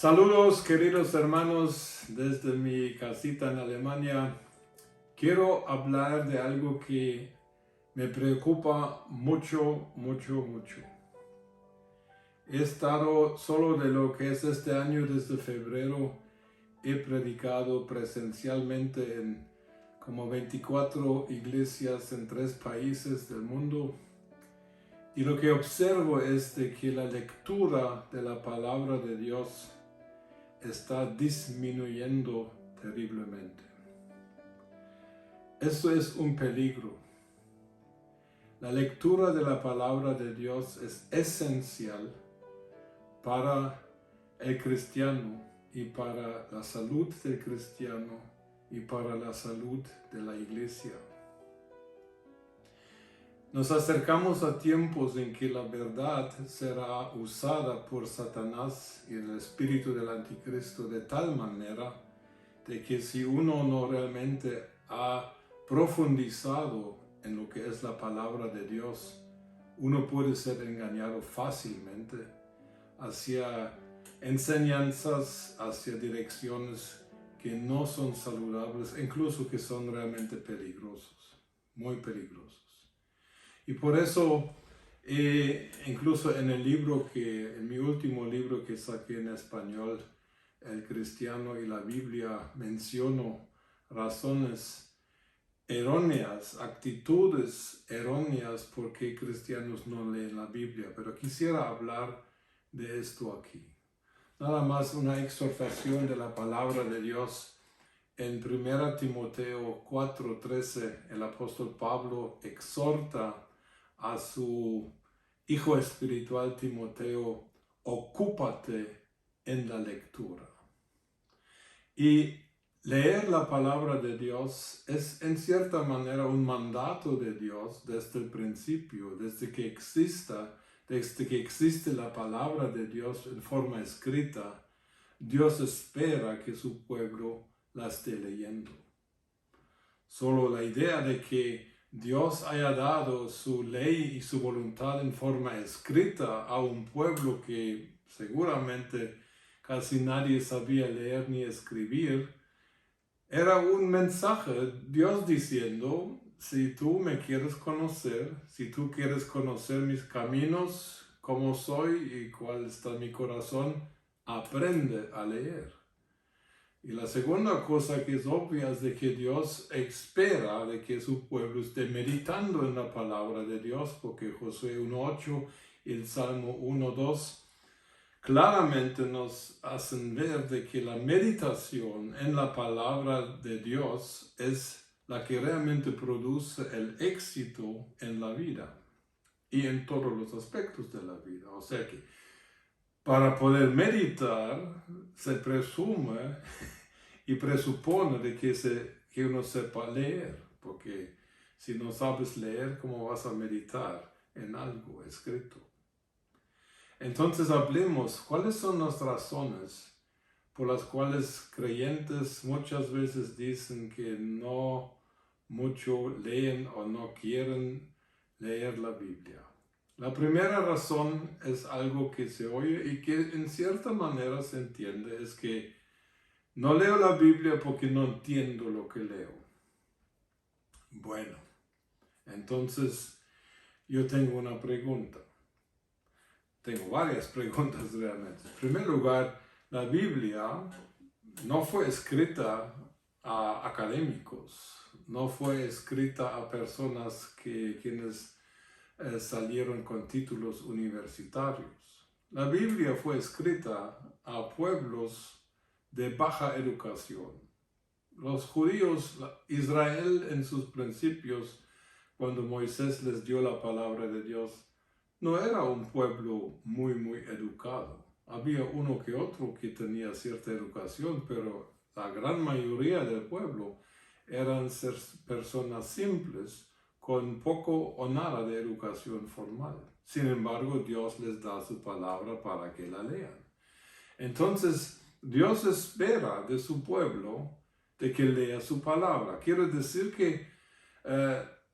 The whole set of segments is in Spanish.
Saludos queridos hermanos desde mi casita en Alemania. Quiero hablar de algo que me preocupa mucho. He estado solo de lo que es este año, desde febrero, he predicado presencialmente en como 24 iglesias en 3 países del mundo. Y lo que observo es de que la lectura de la palabra de Dios está disminuyendo terriblemente. Eso es un peligro. La lectura de la palabra de Dios es esencial para el cristiano y para la salud del cristiano y para la salud de la iglesia. Nos acercamos a tiempos en que la verdad será usada por Satanás y el espíritu del anticristo de tal manera de que si uno no realmente ha profundizado en lo que es la palabra de Dios, uno puede ser engañado fácilmente hacia enseñanzas, hacia direcciones que no son saludables, incluso que son realmente peligrosos, muy peligrosos. Y por eso, incluso en mi último libro que saqué en español, El Cristiano y la Biblia, menciono razones erróneas, actitudes erróneas por qué cristianos no leen la Biblia. Pero quisiera hablar de esto aquí. Nada más una exhortación de la palabra de Dios. En 1 Timoteo 4:13, el apóstol Pablo exhorta a su hijo espiritual Timoteo: ocúpate en la lectura. Y leer la palabra de Dios es en cierta manera un mandato de Dios desde el principio, desde que existe la palabra de Dios en forma escrita. Dios espera que su pueblo la esté leyendo. Solo la idea de que Dios haya dado su ley y su voluntad en forma escrita a un pueblo que seguramente casi nadie sabía leer ni escribir, era un mensaje, Dios diciendo: si tú me quieres conocer, si tú quieres conocer mis caminos, cómo soy y cuál está mi corazón, aprende a leer. Y la segunda cosa que es obvia es de que Dios espera de que su pueblo esté meditando en la palabra de Dios, porque Josué 1:8 y el Salmo 1:2 claramente nos hacen ver de que la meditación en la palabra de Dios es la que realmente produce el éxito en la vida y en todos los aspectos de la vida. O sea que para poder meditar se presume y presupone de que uno sepa leer, porque si no sabes leer, ¿cómo vas a meditar en algo escrito? Entonces hablemos, ¿cuáles son las razones por las cuales creyentes muchas veces dicen que no mucho leen o no quieren leer la Biblia? La primera razón es algo que se oye y que en cierta manera se entiende, es que no leo la Biblia porque no entiendo lo que leo. Bueno, entonces yo tengo una pregunta. Tengo varias preguntas realmente. En primer lugar, la Biblia no fue escrita a académicos, no fue escrita a personas quienes salieron con títulos universitarios. La Biblia fue escrita a pueblos de baja educación. Los judíos, Israel en sus principios, cuando Moisés les dio la palabra de Dios, no era un pueblo muy educado. Había uno que otro que tenía cierta educación, pero la gran mayoría del pueblo eran personas simples, con poco o nada de educación formal. Sin embargo, Dios les da su palabra para que la lean. Entonces, Dios espera de su pueblo de que lea su palabra. Quiero decir que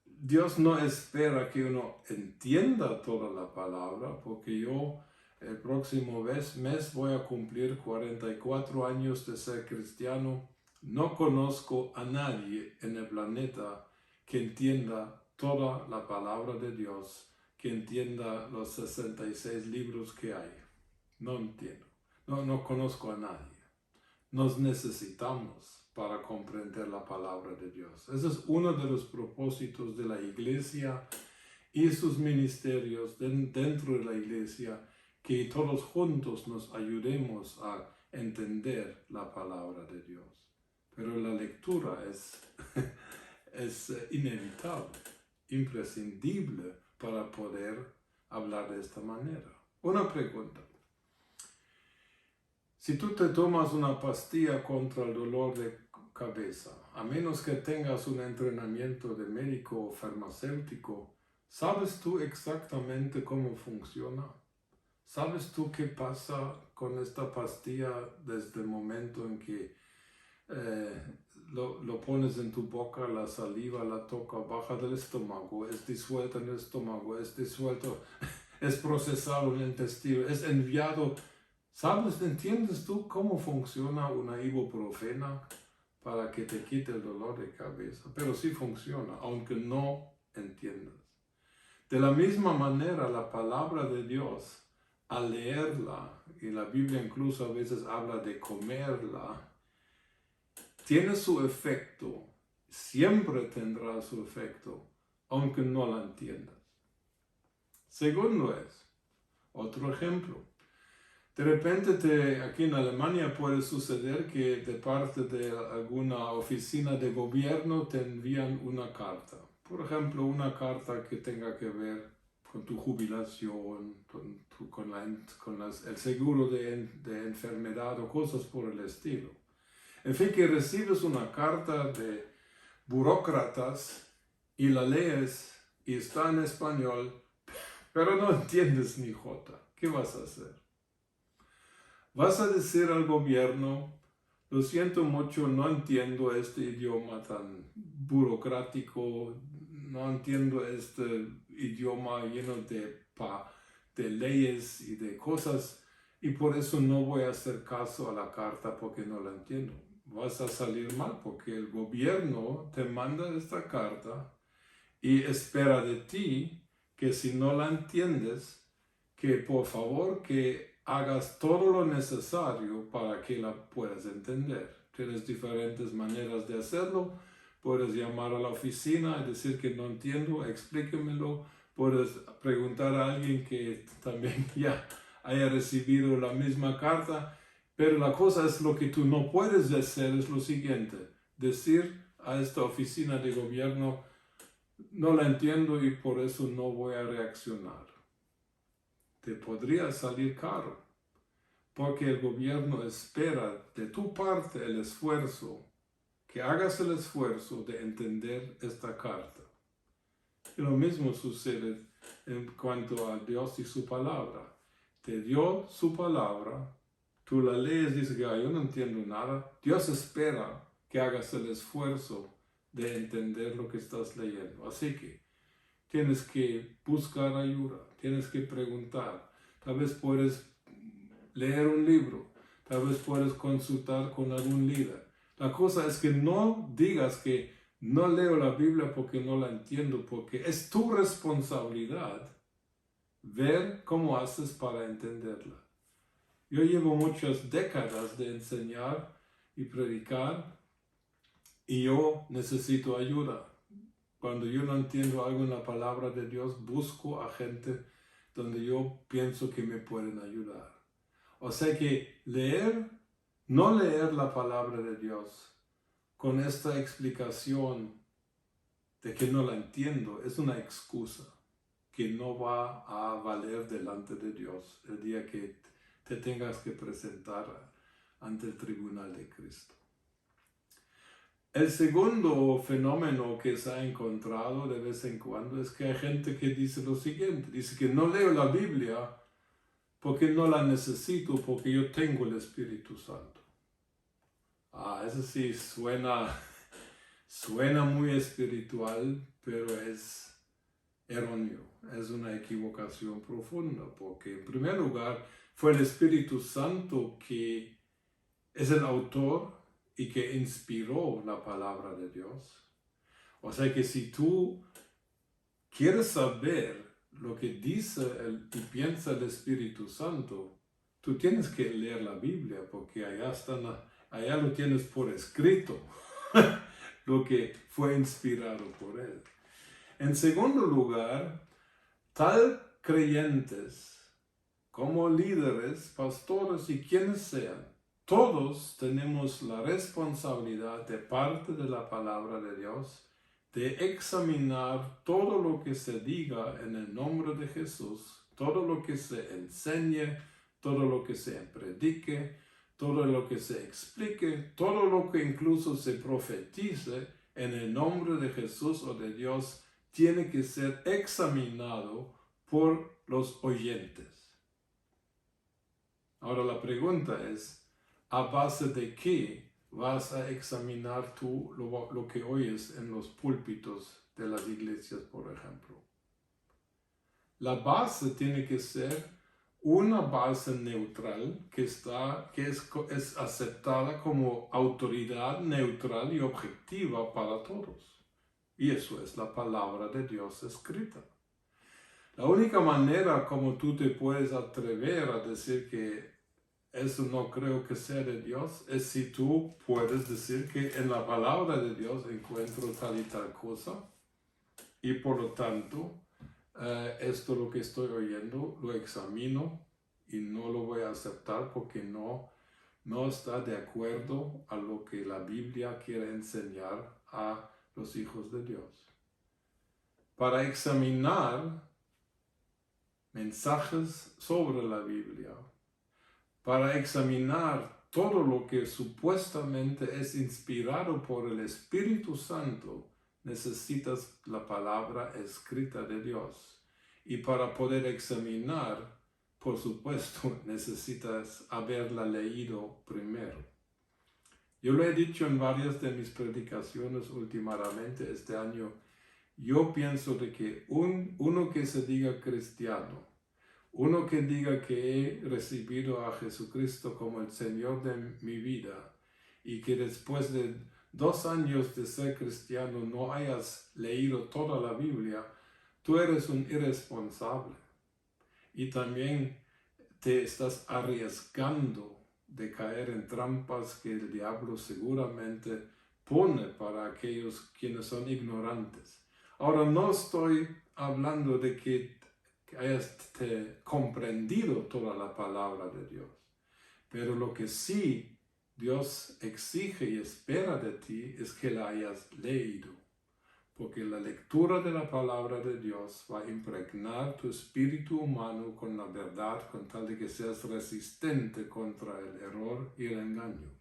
Dios no espera que uno entienda toda la palabra, porque yo El próximo mes voy a cumplir 44 años de ser cristiano. No conozco a nadie en el planeta que entienda toda la palabra de Dios, que entienda los 66 libros que hay. No entiendo. No conozco a nadie. Nos necesitamos para comprender la palabra de Dios. Ese es uno de los propósitos de la iglesia y sus ministerios dentro de la iglesia, que todos juntos nos ayudemos a entender la palabra de Dios. Pero la lectura es inevitable, imprescindible para poder hablar de esta manera. Una pregunta. Si tú te tomas una pastilla contra el dolor de cabeza, a menos que tengas un entrenamiento de médico o farmacéutico, ¿sabes tú exactamente cómo funciona? ¿Sabes tú qué pasa con esta pastilla desde el momento en que lo pones en tu boca, la saliva la toca, baja del estómago, es disuelta en el estómago, es disuelto, es procesado en el intestino, es enviado? ¿Sabes, entiendes tú cómo funciona una ibuprofena para que te quite el dolor de cabeza? Pero sí funciona, aunque no entiendas. De la misma manera, la palabra de Dios, al leerla, y la Biblia incluso a veces habla de comerla, tiene su efecto, siempre tendrá su efecto, aunque no la entiendas. Segundo otro ejemplo. De repente aquí en Alemania puede suceder que de parte de alguna oficina de gobierno te envían una carta. Por ejemplo, una carta que tenga que ver con tu jubilación, con el seguro de enfermedad o cosas por el estilo. En fin, que recibes una carta de burócratas y la lees y está en español, pero no entiendes ni jota. ¿Qué vas a hacer? Vas a decir al gobierno: lo siento mucho, no entiendo este idioma tan burocrático, no entiendo este idioma lleno de leyes y de cosas, y por eso no voy a hacer caso a la carta porque no la entiendo. Vas a salir mal porque el gobierno te manda esta carta y espera de ti que si no la entiendes, que por favor que hagas todo lo necesario para que la puedas entender. Tienes diferentes maneras de hacerlo. Puedes llamar a la oficina y decir que no entiendo, explíquemelo. Puedes preguntar a alguien que también ya haya recibido la misma carta. Pero la cosa es, lo que tú no puedes hacer es lo siguiente: decir a esta oficina de gobierno: no la entiendo y por eso no voy a reaccionar. Te podría salir caro, porque el gobierno espera de tu parte el esfuerzo, que hagas el esfuerzo de entender esta carta. Y lo mismo sucede en cuanto a Dios y su palabra. Te dio su palabra, tú la lees y dices que yo no entiendo nada. Dios espera que hagas el esfuerzo de entender lo que estás leyendo. Así que tienes que buscar ayuda, tienes que preguntar. Tal vez puedes leer un libro, tal vez puedes consultar con algún líder. La cosa es que no digas que no leo la Biblia porque no la entiendo, porque es tu responsabilidad ver cómo haces para entenderla. Yo llevo muchas décadas de enseñar y predicar y yo necesito ayuda. Cuando yo no entiendo algo en la palabra de Dios, busco a gente donde yo pienso que me pueden ayudar. O sea que no leer la palabra de Dios con esta explicación de que no la entiendo, es una excusa que no va a valer delante de Dios el día que te tengas que presentar ante el tribunal de Cristo. El segundo fenómeno que se ha encontrado de vez en cuando es que hay gente que dice lo siguiente: dice que no leo la Biblia porque no la necesito, porque yo tengo el Espíritu Santo. Eso sí suena muy espiritual, pero es erróneo, es una equivocación profunda, porque en primer lugar fue el Espíritu Santo que es el autor y que inspiró la palabra de Dios. O sea que si tú quieres saber lo que dice y piensa el Espíritu Santo, tú tienes que leer la Biblia, porque allá lo tienes por escrito, lo que fue inspirado por él. En segundo lugar, tal creyentes como líderes, pastores y quienes sean, todos tenemos la responsabilidad de parte de la palabra de Dios de examinar todo lo que se diga en el nombre de Jesús, todo lo que se enseñe, todo lo que se predique, todo lo que se explique, todo lo que incluso se profetice en el nombre de Jesús o de Dios, tiene que ser examinado por los oyentes. Ahora la pregunta es, ¿a base de qué vas a examinar tú lo que oyes en los púlpitos de las iglesias, por ejemplo? La base tiene que ser una base neutral que es aceptada como autoridad neutral y objetiva para todos. Y eso es la palabra de Dios escrita. La única manera como tú te puedes atrever a decir que eso no creo que sea de Dios es si tú puedes decir que en la palabra de Dios encuentro tal y tal cosa y por lo tanto esto lo que estoy oyendo lo examino y no lo voy a aceptar porque no está de acuerdo a lo que la Biblia quiere enseñar a los hijos de Dios. Para examinar mensajes sobre la Biblia, para examinar todo lo que supuestamente es inspirado por el Espíritu Santo, necesitas la palabra escrita de Dios. Y para poder examinar, por supuesto, necesitas haberla leído primero. Yo lo he dicho en varias de mis predicaciones últimamente este año. Yo pienso de que uno que se diga cristiano, uno que diga que he recibido a Jesucristo como el Señor de mi vida y que después de 2 años de ser cristiano no hayas leído toda la Biblia, tú eres un irresponsable y también te estás arriesgando de caer en trampas que el diablo seguramente pone para aquellos quienes son ignorantes. Ahora no estoy hablando de que hayas comprendido toda la palabra de Dios, pero lo que sí Dios exige y espera de ti es que la hayas leído, porque la lectura de la palabra de Dios va a impregnar tu espíritu humano con la verdad, con tal de que seas resistente contra el error y el engaño.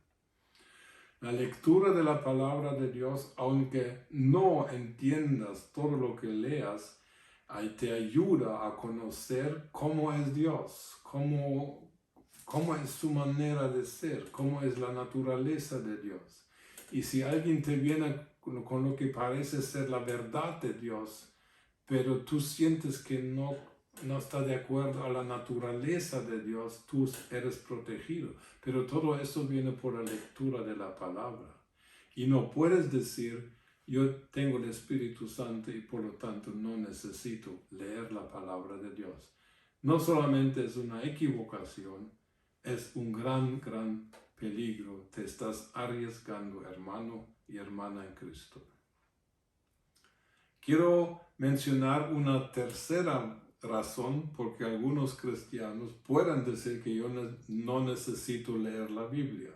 La lectura de la palabra de Dios, aunque no entiendas todo lo que leas, te ayuda a conocer cómo es Dios, cómo es su manera de ser, cómo es la naturaleza de Dios. Y si alguien te viene con lo que parece ser la verdad de Dios, pero tú sientes que no está de acuerdo a la naturaleza de Dios, tú eres protegido. Pero todo eso viene por la lectura de la palabra. Y no puedes decir, yo tengo el Espíritu Santo y por lo tanto no necesito leer la palabra de Dios. No solamente es una equivocación, es un gran, gran peligro. Te estás arriesgando, hermano y hermana en Cristo. Quiero mencionar una tercera razón porque algunos cristianos puedan decir que yo no necesito leer la Biblia.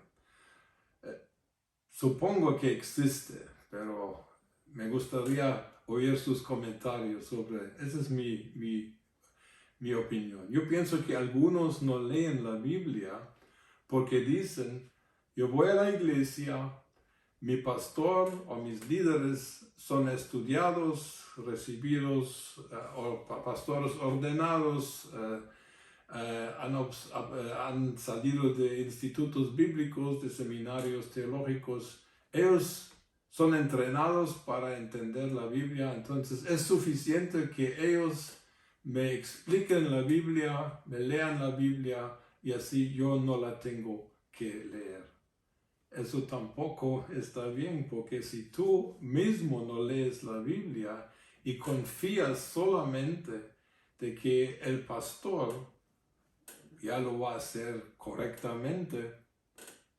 Supongo que existe, pero me gustaría oír sus comentarios sobre, esa es mi opinión. Yo pienso que algunos no leen la Biblia porque dicen, yo voy a la iglesia, mi pastor o mis líderes son estudiados, recibidos, o pastores ordenados, han salido de institutos bíblicos, de seminarios teológicos. Ellos son entrenados para entender la Biblia, entonces es suficiente que ellos me expliquen la Biblia, me lean la Biblia y así yo no la tengo que leer. Eso tampoco está bien, porque si tú mismo no lees la Biblia y confías solamente de que el pastor ya lo va a hacer correctamente,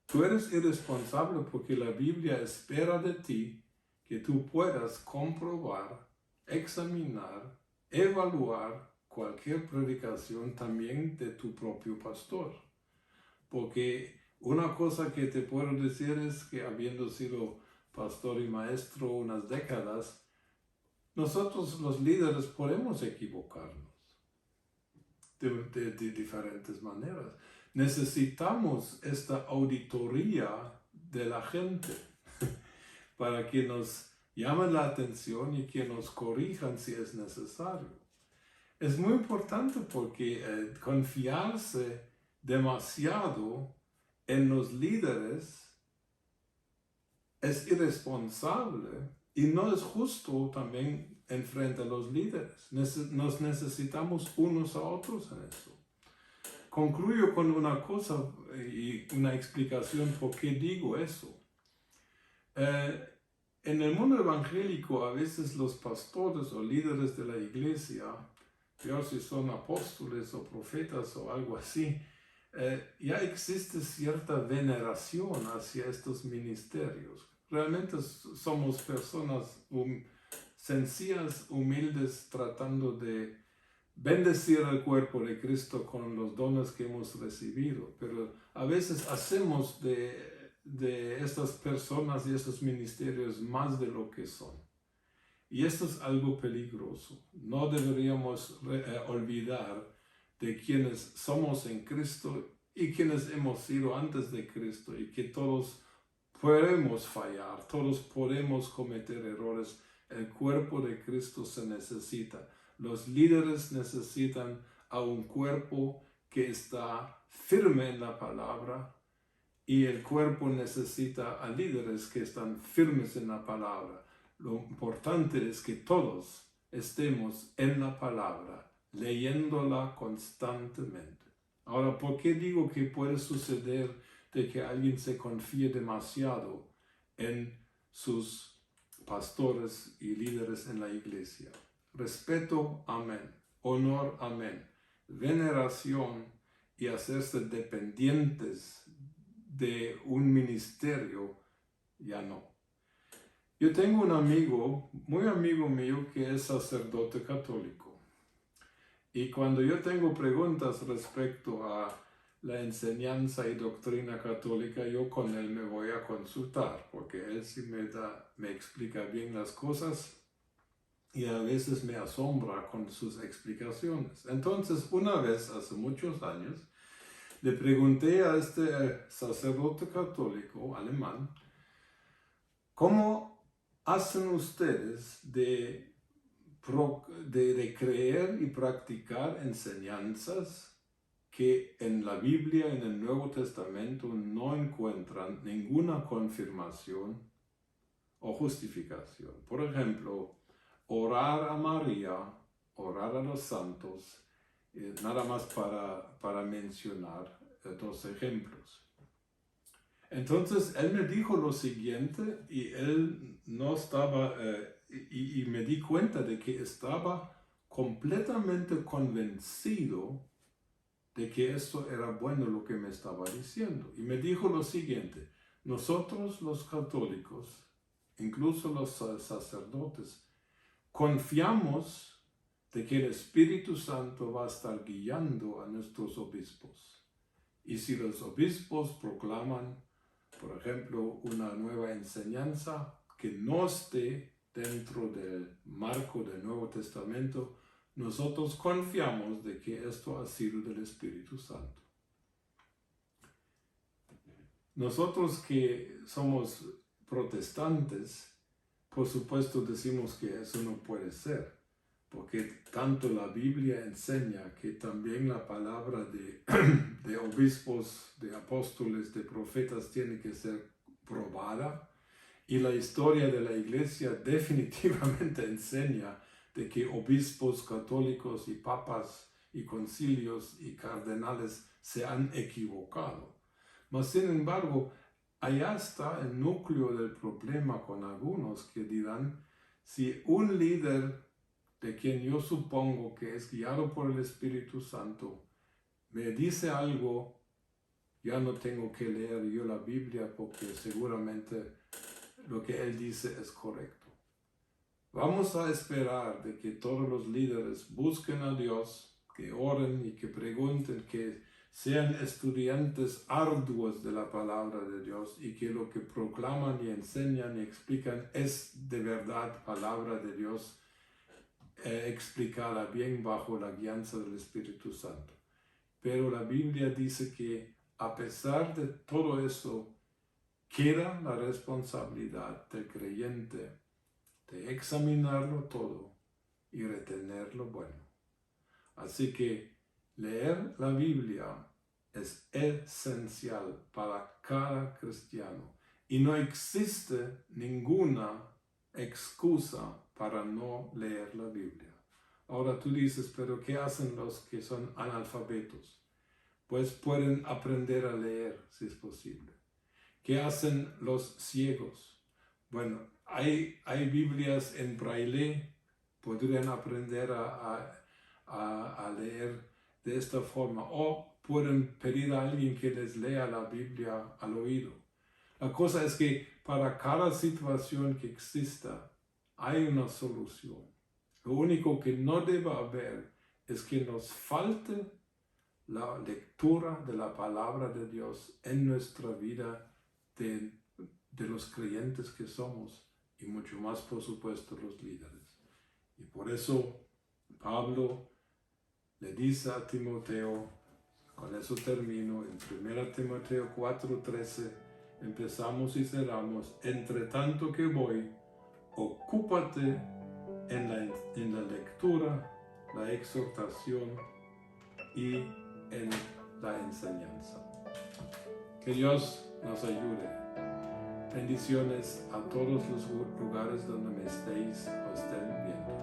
tú eres irresponsable, porque la Biblia espera de ti que tú puedas comprobar, examinar, evaluar cualquier predicación también de tu propio pastor. Porque una cosa que te puedo decir es que, habiendo sido pastor y maestro unas décadas, nosotros los líderes podemos equivocarnos de diferentes maneras. Necesitamos esta auditoría de la gente para que nos llamen la atención y que nos corrijan si es necesario. Es muy importante, porque confiarse demasiado en los líderes es irresponsable y no es justo también en frente a los líderes. Nos necesitamos unos a otros en eso. Concluyo con una cosa y una explicación por qué digo eso. En el mundo evangélico, a veces los pastores o líderes de la iglesia, peor si son apóstoles o profetas o algo así, ya existe cierta veneración hacia estos ministerios. Realmente somos personas sencillas, humildes, tratando de bendecir el cuerpo de Cristo con los dones que hemos recibido, pero a veces hacemos de estas personas y estos ministerios más de lo que son. Y esto es algo peligroso. No deberíamos olvidar de quienes somos en Cristo y quienes hemos sido antes de Cristo, y que todos podemos fallar, todos podemos cometer errores. El cuerpo de Cristo se necesita. Los líderes necesitan a un cuerpo que está firme en la palabra, y el cuerpo necesita a líderes que están firmes en la palabra. Lo importante es que todos estemos en la palabra, leyéndola constantemente. Ahora, ¿por qué digo que puede suceder de que alguien se confíe demasiado en sus pastores y líderes en la iglesia? Respeto, amén. Honor, amén. Veneración y hacerse dependientes de un ministerio, ya no. Yo tengo un amigo, muy amigo mío, que es sacerdote católico. Y cuando yo tengo preguntas respecto a la enseñanza y doctrina católica, yo con él me voy a consultar, porque él sí me explica bien las cosas y a veces me asombra con sus explicaciones. Entonces, una vez, hace muchos años, le pregunté a este sacerdote católico alemán, ¿cómo hacen ustedes de creer y practicar enseñanzas que en la Biblia, en el Nuevo Testamento, no encuentran ninguna confirmación o justificación? Por ejemplo, orar a María, orar a los santos, nada más para mencionar dos ejemplos. Entonces él me dijo lo siguiente, y él no estaba, y me di cuenta de que estaba completamente convencido de que esto era bueno lo que me estaba diciendo. Y me dijo lo siguiente: nosotros los católicos, incluso los sacerdotes, confiamos de que el Espíritu Santo va a estar guiando a nuestros obispos. Y si los obispos proclaman, por ejemplo, una nueva enseñanza que no esté dentro del marco del Nuevo Testamento, nosotros confiamos de que esto ha sido del Espíritu Santo. Nosotros que somos protestantes, por supuesto decimos que eso no puede ser, porque tanto la Biblia enseña que también la palabra de obispos, de apóstoles, de profetas tiene que ser probada, Y la historia de la Iglesia definitivamente enseña de que obispos católicos y papas y concilios y cardenales se han equivocado. Mas sin embargo, allá está el núcleo del problema con algunos que dirán, si un líder de quien yo supongo que es guiado por el Espíritu Santo me dice algo, ya no tengo que leer yo la Biblia porque seguramente lo que él dice es correcto. Vamos a esperar de que todos los líderes busquen a Dios, que oren y que pregunten, que sean estudiantes arduos de la palabra de Dios y que lo que proclaman y enseñan y explican es de verdad palabra de Dios explicada bien bajo la guianza del Espíritu Santo. Pero la Biblia dice que a pesar de todo eso, queda la responsabilidad del creyente de examinarlo todo y retener lo bueno. Así que leer la Biblia es esencial para cada cristiano y no existe ninguna excusa para no leer la Biblia. Ahora tú dices, pero ¿qué hacen los que son analfabetos? Pues pueden aprender a leer si es posible. ¿Qué hacen los ciegos? Bueno, hay Biblias en braille, podrían aprender a leer de esta forma o pueden pedir a alguien que les lea la Biblia al oído. La cosa es que para cada situación que exista hay una solución. Lo único que no debe haber es que nos falte la lectura de la palabra de Dios en nuestra vida de los creyentes que somos y mucho más, por supuesto, los líderes. Y por eso Pablo le dice a Timoteo, con eso termino, en 1 Timoteo 4:13, empezamos y cerramos, entre tanto que voy, ocúpate en la lectura, la exhortación y en la enseñanza. Que Dios nos ayude. Bendiciones a todos los lugares donde me estéis o estén viendo.